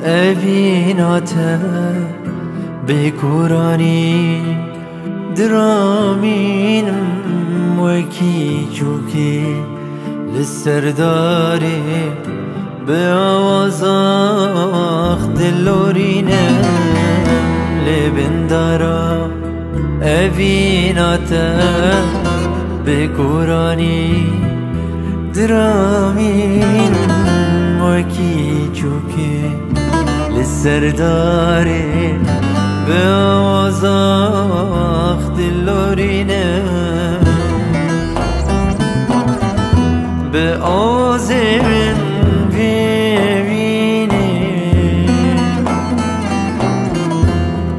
evînate bêkuranî diramînim wekî çûkî li serdarê bi awazax dilorînem lê bindara evînate bêkuranî diramînim wekî çûkî li serdarê bi awazax dilorînem bi awazê min bêvînê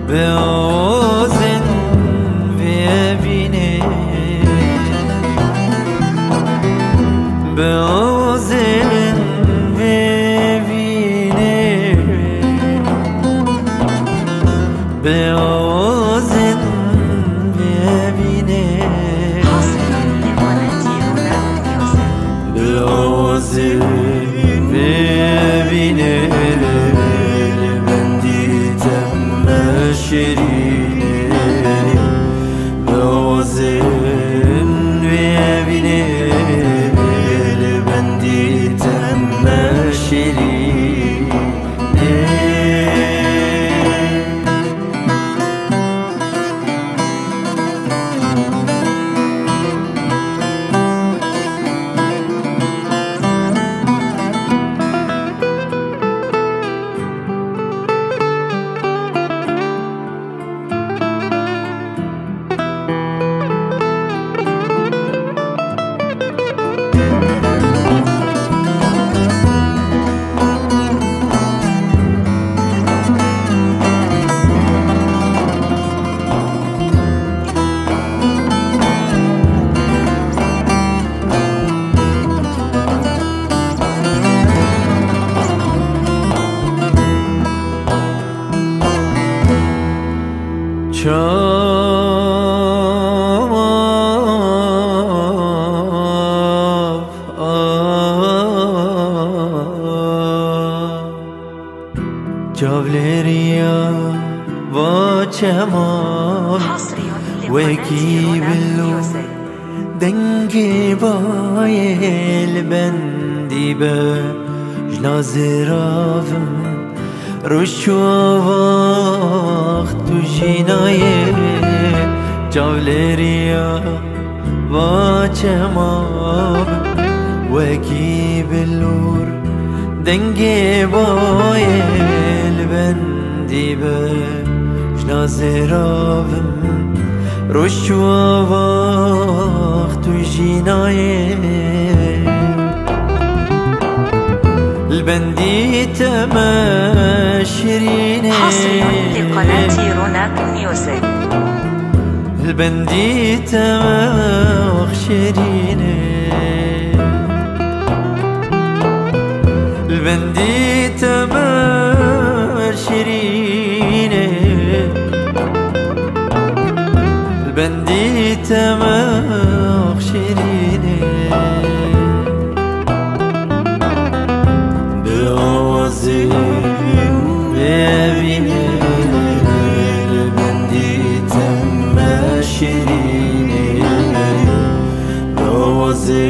bi awazên bêvînê bi awazê min bêvînê bi awazên bêvînê bi awazên bêvînê li ben dîtem me şirînê bi awazên bêvînê li ben dîtem me şirînê. Cavleriya va çeman wekî billu dengê bayêl bendî be jna ziravim roj û avax tu jînayê cavleriya va çeman wekî billûr dengê bayêl bendî be jna ziravim roj û avax tu jînayê li ben dîteme şirînê li ben dîteme şirînê li ben dîteme şirînê li ben dîteme şirînê bi awazê bêvînê li ben dîteme şirînê bi awazê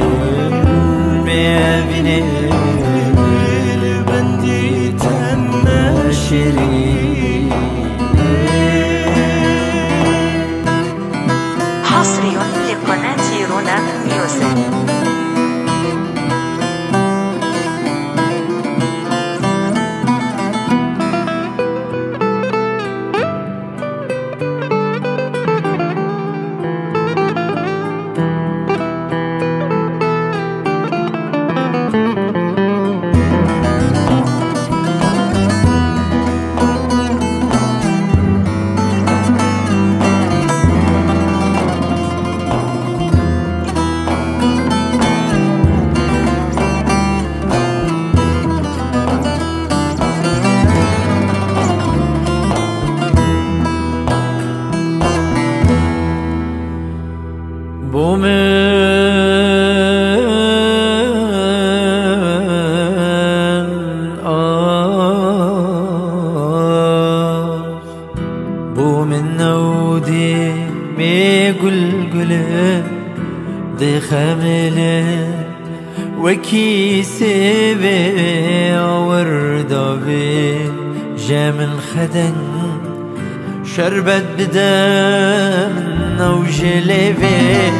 bêvînê li ben dîteme دي خملة وكيسة بي وردة بي جامن خدن شربت بدمنا وجلبي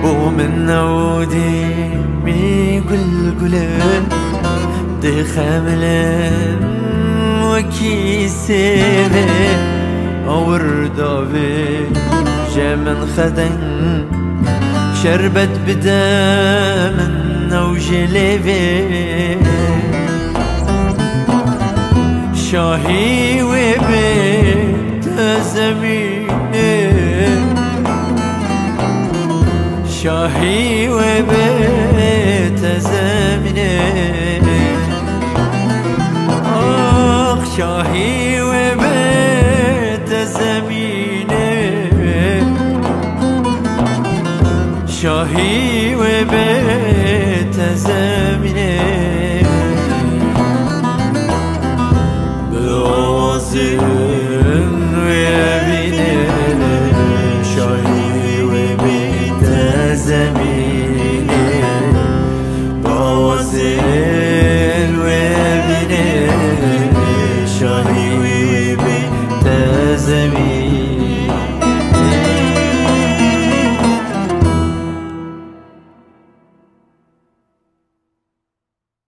بو منا ودي مي قلقلن دي خملة وكيسة بي وردة بي جامن خدن شربت بدمنا وجلبي شاهي وبيت زميني شاهي وبيت زميني آخ شاهي وبيت زميني